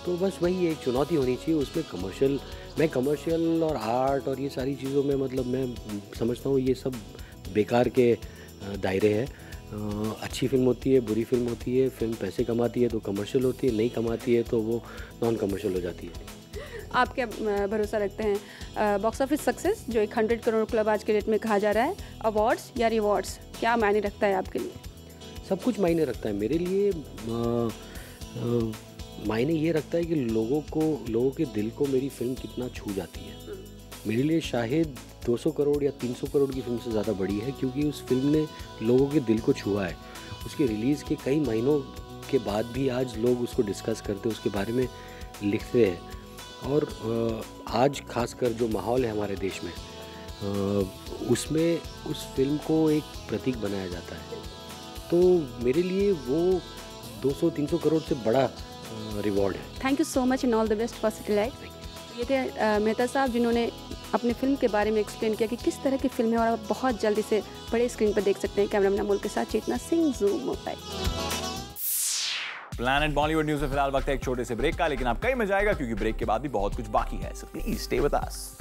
तो बस वही एक चुनौती होनी चाहिए। उसमें मैं कमर्शियल और आर्ट और ये सारी चीज़ों में मतलब मैं समझता हूँ ये सब बेकार के दायरे हैं। अच्छी फिल्म होती है, बुरी फिल्म होती है, फिल्म पैसे कमाती है तो कमर्शियल होती है, नहीं कमाती है तो वो नॉन कमर्शियल हो जाती है। आप क्या भरोसा रखते हैं बॉक्स ऑफिस सक्सेस, जो एक 100 करोड़ क्लब आज के डेट में कहा जा रहा है, अवार्ड्स या रिवॉर्ड्स, क्या मायने रखता है आपके लिए? सब कुछ मायने रखता है मेरे लिए। मायने ये रखता है कि लोगों के दिल को मेरी फिल्म कितना छू जाती है। मेरे लिए शाहिद 200 करोड़ या 300 करोड़ की फिल्म से ज़्यादा बड़ी है, क्योंकि उस फिल्म ने लोगों के दिल को छुआ है। उसके रिलीज़ के कई महीनों के बाद भी आज लोग उसको डिस्कस करते, उसके बारे में लिखते हैं। और आज खासकर जो माहौल है हमारे देश में, उसमें उस फिल्म को एक प्रतीक बनाया जाता है। तो मेरे लिए वो 200-300 करोड़ से बड़ा रिवॉर्ड है। Thank you so much and all the best for city life. ये थे मेहता साहब, जिन्होंने अपनी फिल्म के बारे में एक्सप्लेन किया कि किस तरह की फिल्म है और आप बहुत जल्दी से बड़े स्क्रीन पर देख सकते हैं। कैमरामैन अमोल के साथ Chetna Singh, Zoom Mumbai. Planet Bollywood news में फिलहाल वक्त है एक छोटे से ब्रेक का, लेकिन आप कई में जाएगा क्योंकि ब्रेक के बाद भी बहुत कुछ बाकी है, so please stay with us.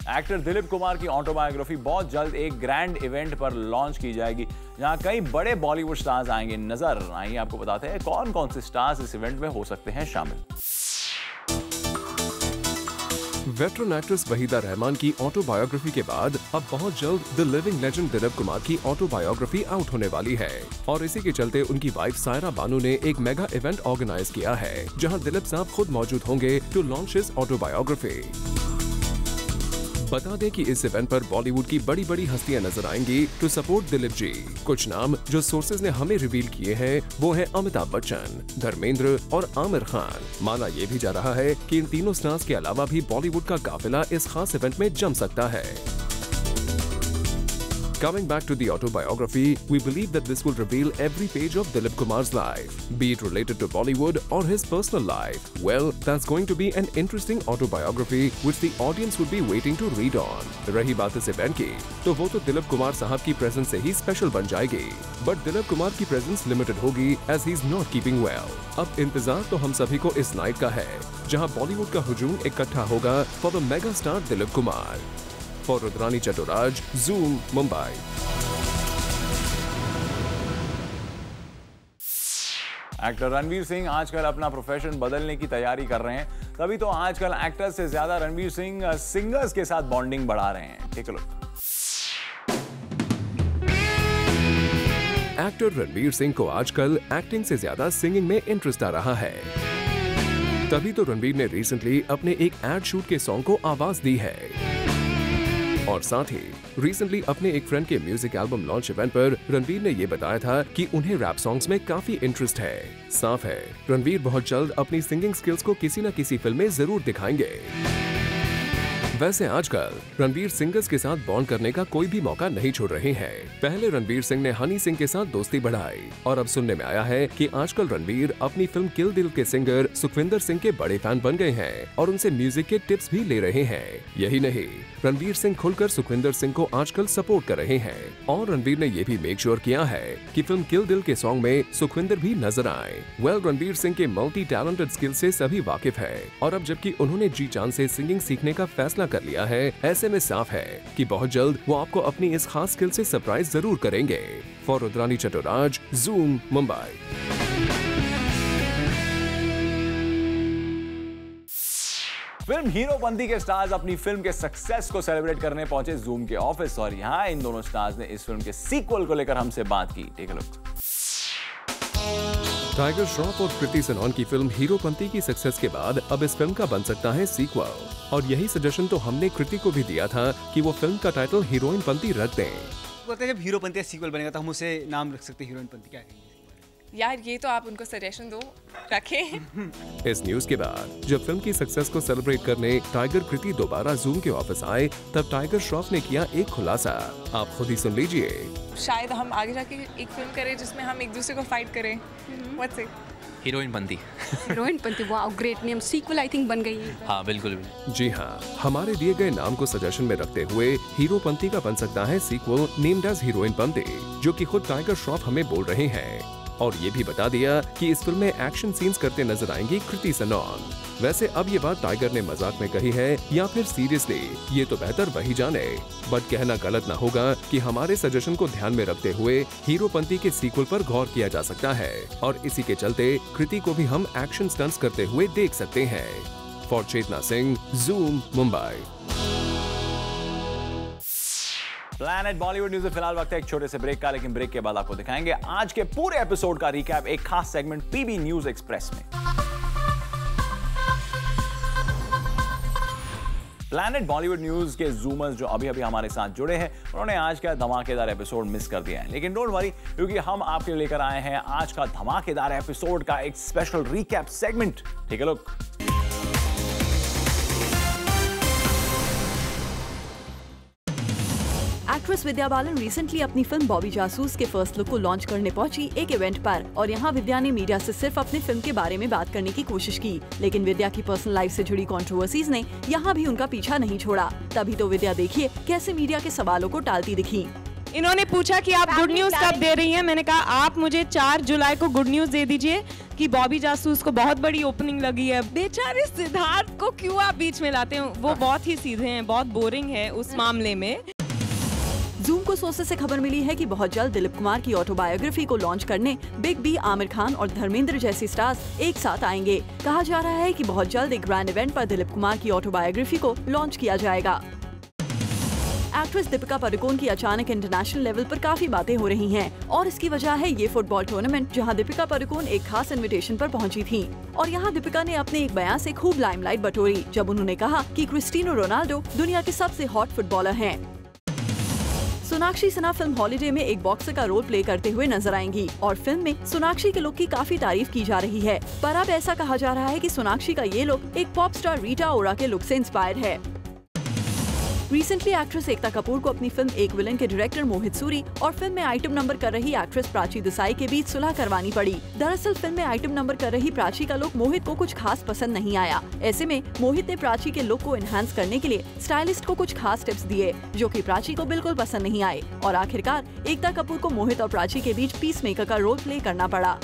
Actor Dilip Kumar की ऑटोबायोग्राफी बहुत जल्द एक ग्रैंड इवेंट पर लॉन्च की जाएगी, जहां कई बड़े बॉलीवुड स्टार्स आएंगे नजर। आइए आपको बताते हैं कौन कौन से स्टार्स इस इवेंट में हो सकते हैं शामिल। वेटरन एक्ट्रेस वहीदा रहमान की ऑटोबायोग्राफी के बाद अब बहुत जल्द the living legend Dilip Kumar की ऑटोबायोग्राफी आउट होने वाली है, और इसी के चलते उनकी वाइफ सायरा बानो ने एक मेगा इवेंट ऑर्गेनाइज किया है, जहां दिलीप साहब खुद मौजूद होंगे टू लॉन्च हिज ऑटोबायोग्राफी। बता दें कि इस इवेंट पर बॉलीवुड की बड़ी बड़ी हस्तियां नजर आएंगी टू सपोर्ट दिलीप जी। कुछ नाम जो सोर्सेज ने हमें रिवील किए हैं वो हैं अमिताभ बच्चन, धर्मेंद्र और आमिर खान। माना ये भी जा रहा है कि इन तीनों स्टार्स के अलावा भी बॉलीवुड का काफिला इस खास इवेंट में जम सकता है। Coming back to the autobiography, we believe that this will reveal every page of Dilip Kumar's life, be it related to Bollywood or his personal life. Well, that's going to be an interesting autobiography which the audience would be waiting to read on. रही बात इस event की, तो वो तो दिलीप कुमार साहब की presence से ही स्पेशल बन जाएगी, बट दिलीप कुमार की प्रेजेंस लिमिटेड होगी as he is not keeping well. अब इंतजार तो हम सभी को इस नाइट का है, जहां बॉलीवुड का हुजूम इकट्ठा होगा for the mega star Dilip Kumar. For Rudrani Chaturaj, Zoom, Mumbai. Actor Ranveer Singh आजकल अपना प्रोफेशन बदलने की तैयारी कर रहे हैं, तभी तो आजकल एक्टर्स से ज्यादा रणवीर सिंह सिंगर्स के साथ बॉन्डिंग बढ़ा रहे हैं। Take a look. Actor Ranveer Singh को आजकल एक्टिंग से ज्यादा सिंगिंग में इंटरेस्ट आ रहा है। तभी तो रणवीर ने रिसेंटली अपने एक एड शूट के सॉन्ग को आवाज दी है और साथ ही रिसेंटली अपने एक फ्रेंड के म्यूजिक एल्बम लॉन्च इवेंट पर रणवीर ने ये बताया था कि उन्हें रैप सॉन्ग्स में काफी इंटरेस्ट है। साफ है रणवीर बहुत जल्द अपनी सिंगिंग स्किल्स को किसी न किसी फिल्म में जरूर दिखाएंगे। वैसे आजकल रणवीर सिंगर्स के साथ बॉन्ड करने का कोई भी मौका नहीं छोड़ रहे हैं। पहले रणवीर सिंह ने हनी सिंह के साथ दोस्ती बढ़ाई और अब सुनने में आया है कि आजकल रणवीर अपनी फिल्म किल दिल के सिंगर सुखविंदर सिंह के बड़े फैन बन गए हैं और उनसे म्यूजिक के टिप्स भी ले रहे हैं। यही नहीं, रणवीर सिंह खुलकर सुखविंदर सिंह को आजकल सपोर्ट कर रहे हैं और रणवीर ने ये भी मेक श्योर किया है कि फिल्म किल दिल के सॉन्ग में सुखविंदर भी नजर आए। रणवीर सिंह के मल्टी टैलेंटेड स्किल से सभी वाकिफ है और अब जबकि उन्होंने जी जान से सिंगिंग सीखने का फैसला कर लिया है, ऐसे में साफ है कि बहुत जल्द वो आपको अपनी इस खास स्किल से सरप्राइज जरूर करेंगे। For Rudrani Chattoraj, zoom, Mumbai. Film Heropanti के स्टार्स अपनी फिल्म के सक्सेस को सेलिब्रेट करने पहुंचे जूम के ऑफिस और यहाँ इन दोनों स्टार्स ने इस फिल्म के सीक्वल को लेकर हमसे बात की। Take a look. Tiger Shroff और कृति सनॉन की फिल्म हीरोपंती की सक्सेस के बाद अब इस फिल्म का बन सकता है सीक्वल और यही सजेशन तो हमने कृति को भी दिया था कि वो फिल्म का टाइटल हीरोइन पंती रख दें। बोलते जब हीरोपंती का सीक्वल बनेगा तो हम उसे नाम रख सकते हैं हीरोइन पंती। क्या है यार, ये तो आप उनको सजेशन दो, रखें। इस न्यूज के बाद जब फिल्म की सक्सेस को सेलिब्रेट करने टाइगर कृति दोबारा जूम के ऑफिस आए तब टाइगर श्रॉफ ने किया एक खुलासा, आप खुद ही सुन लीजिए। शायद हम आगे जाके एक फिल्म करें जिसमें हम एक दूसरे को फाइट करें। What's it? हीरोइन पंती। हीरोइन पंती, wow, great name. Sequel I think बन गई है। हाँ बिल्कुल। जी हाँ, हमारे दिए गए नाम को सजेशन में रखते हुए हीरोपंती का बन सकता है सीक्वल नेम्ड एज हीरोइन पंती, जो कि खुद टाइगर श्रॉफ हमें बोल रहे हैं और ये भी बता दिया कि इस फिल्म में एक्शन सीन्स करते नजर आएंगी कृति सनॉन। वैसे अब ये बात टाइगर ने मजाक में कही है या फिर सीरियसली, ये तो बेहतर वही जाने, बट कहना गलत ना होगा कि हमारे सजेशन को ध्यान में रखते हुए हीरोपंती के सीक्वल पर गौर किया जा सकता है और इसी के चलते कृति को भी हम एक्शन स्टंट्स करते हुए देख सकते हैं। For Chetna Singh, Zoom, Mumbai. Planet Bollywood news में फिलहाल वक्त है एक छोटे से ब्रेक का, लेकिन ब्रेक के बाद आपको दिखाएंगे आज के पूरे एपिसोड का रिकैप एक खास सेगमेंट पीबी न्यूज एक्सप्रेस में। प्लैनेट बॉलीवुड न्यूज के जूमर्स जो अभी अभी हमारे साथ जुड़े हैं, उन्होंने आज का धमाकेदार एपिसोड मिस कर दिया है, लेकिन डोंट वरी, क्योंकि हम आपके लिए लेकर आए हैं आज का धमाकेदार एपिसोड का एक special recap segment. Take a look. Actress Vidya Balan recently अपनी फिल्म बॉबी जासूस के फर्स्ट लुक को लॉन्च करने पहुंची एक इवेंट पर और यहां विद्या ने मीडिया से सिर्फ अपनी फिल्म के बारे में बात करने की कोशिश की, लेकिन विद्या की पर्सनल लाइफ से जुड़ी कंट्रोवर्सीज ने यहां भी उनका पीछा नहीं छोड़ा। तभी तो विद्या देखिए कैसे मीडिया के सवालों को टालती दिखी। इन्होंने पूछा कि आप गुड न्यूज कब दे रही हैं? मैंने कहा आप मुझे 4 जुलाई को गुड न्यूज दे दीजिए कि बॉबी जासूस को बहुत बड़ी ओपनिंग लगी है। बेचारे सिद्धार्थ को क्यों आप बीच में लाते हो? वो बहुत ही सीधे हैं, बहुत बोरिंग है उस मामले में। जूम को सोर्सेस से खबर मिली है कि बहुत जल्द दिलीप कुमार की ऑटोबायोग्राफी को लॉन्च करने बिग बी, आमिर खान और धर्मेंद्र जैसी स्टार्स एक साथ आएंगे। कहा जा रहा है कि बहुत जल्द एक ग्रैंड इवेंट पर दिलीप कुमार की ऑटोबायोग्राफी को लॉन्च किया जाएगा। एक्ट्रेस दीपिका पादुकोण की अचानक इंटरनेशनल लेवल पर काफी बातें हो रही हैं और इसकी वजह है ये फुटबॉल टूर्नामेंट जहां दीपिका पादुकोण एक खास इनविटेशन पर पहुंची थी और यहां दीपिका ने अपने एक बयान से खूब लाइमलाइट बटोरी जब उन्होंने कहा कि क्रिस्टियानो रोनाल्डो दुनिया के सबसे हॉट फुटबॉलर हैं। सोनाक्षी सिन्हा फिल्म हॉलीडे में एक बॉक्सर का रोल प्ले करते हुए नजर आएंगी और फिल्म में सोनाक्षी के लुक की काफी तारीफ की जा रही है, पर अब ऐसा कहा जा रहा है कि सोनाक्षी का ये लुक एक पॉप स्टार रीटा ओरा के लुक से इंस्पायर्ड है। रिसेंटली एक्ट्रेस एकता कपूर को अपनी फिल्म एक विलन के डायरेक्टर मोहित सूरी और फिल्म में आइटम नंबर कर रही एक्ट्रेस प्राची देसाई के बीच सुलह करवानी पड़ी। दरअसल फिल्म में आइटम नंबर कर रही प्राची का लुक मोहित को कुछ खास पसंद नहीं आया। ऐसे में मोहित ने प्राची के लुक को एनहांस करने के लिए स्टाइलिस्ट को कुछ खास टिप्स दिए जो कि प्राची को बिल्कुल पसंद नहीं आए और आखिरकार एकता कपूर को मोहित और प्राची के बीच पीस मेकर का रोल प्ले करना पड़ा।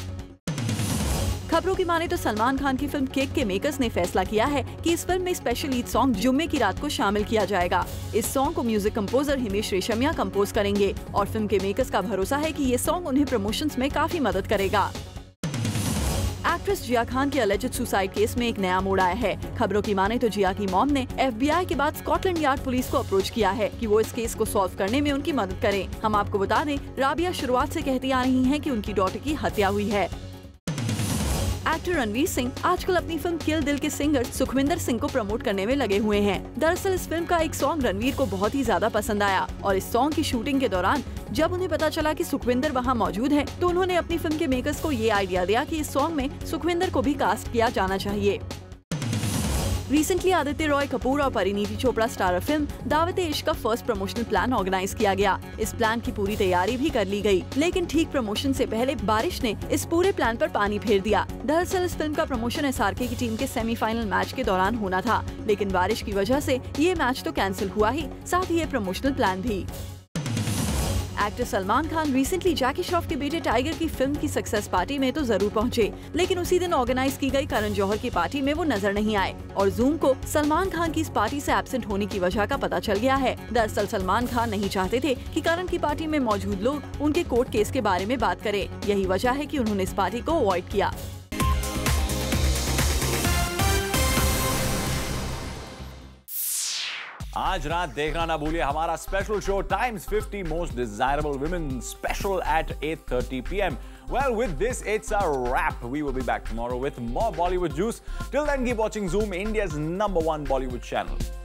खबरों की माने तो सलमान खान की फिल्म किक के मेकर्स ने फैसला किया है कि इस फिल्म में स्पेशल ईद सॉन्ग जुम्मे की रात को शामिल किया जाएगा। इस सॉन्ग को music composer Himesh Reshammiya compose करेंगे और फिल्म के मेकर्स का भरोसा है कि ये सॉन्ग उन्हें प्रमोशंस में काफी मदद करेगा। एक्ट्रेस एक्ट्रेस जिया खान के अलेज्ड सुसाइड केस में एक नया मोड़ आया है। खबरों की माने तो जिया की मॉम ने FBI के बाद स्कॉटलैंड यार्ड पुलिस को अप्रोच किया है कि वो इस केस को सॉल्व करने में उनकी मदद करें। हम आपको बता दें, राबिया शुरुआत से कहती आ रही हैं कि उनकी डॉटर की हत्या हुई है। एक्टर रणवीर सिंह आजकल अपनी फिल्म किल दिल के सिंगर सुखविंदर सिंह को प्रमोट करने में लगे हुए हैं। दरअसल इस फिल्म का एक सॉन्ग रणवीर को बहुत ही ज्यादा पसंद आया और इस सॉन्ग की शूटिंग के दौरान जब उन्हें पता चला कि सुखविंदर वहां मौजूद है, तो उन्होंने अपनी फिल्म के मेकर्स को ये आइडिया दिया कि इस सॉन्ग में सुखविंदर को भी कास्ट किया जाना चाहिए। रिसेंटली आदित्य रॉय कपूर और परिणीति चोपड़ा स्टारर फिल्म दावत-ए-इश्क का फर्स्ट प्रमोशनल प्लान ऑर्गेनाइज किया गया। इस प्लान की पूरी तैयारी भी कर ली गई, लेकिन ठीक प्रमोशन से पहले बारिश ने इस पूरे प्लान पर पानी फेर दिया। दरअसल इस फिल्म का प्रमोशन SRK की टीम के सेमीफाइनल मैच के दौरान होना था, लेकिन बारिश की वजह से ये मैच तो कैंसिल हुआ ही, साथ ही ये प्रमोशनल प्लान भी। एक्टर सलमान खान रिसेंटली जैकी श्रॉफ के बेटे टाइगर की फिल्म की सक्सेस पार्टी में तो जरूर पहुंचे, लेकिन उसी दिन ऑर्गेनाइज की गई करण जौहर की पार्टी में वो नजर नहीं आए और जूम को सलमान खान की इस पार्टी से एब्सेंट होने की वजह का पता चल गया है। दरअसल सलमान खान नहीं चाहते थे कि करण की पार्टी में मौजूद लोग उनके कोर्ट केस के बारे में बात करें। यही वजह है कि उन्होंने इस पार्टी को अवॉइड किया। आज रात देखना ना भूलिए हमारा special show times 50 most desirable women special at 8:30 PM. Well, with this, it's a wrap. We will be back tomorrow with more Bollywood juice. Till then, keep watching Zoom, India's #1 Bollywood channel.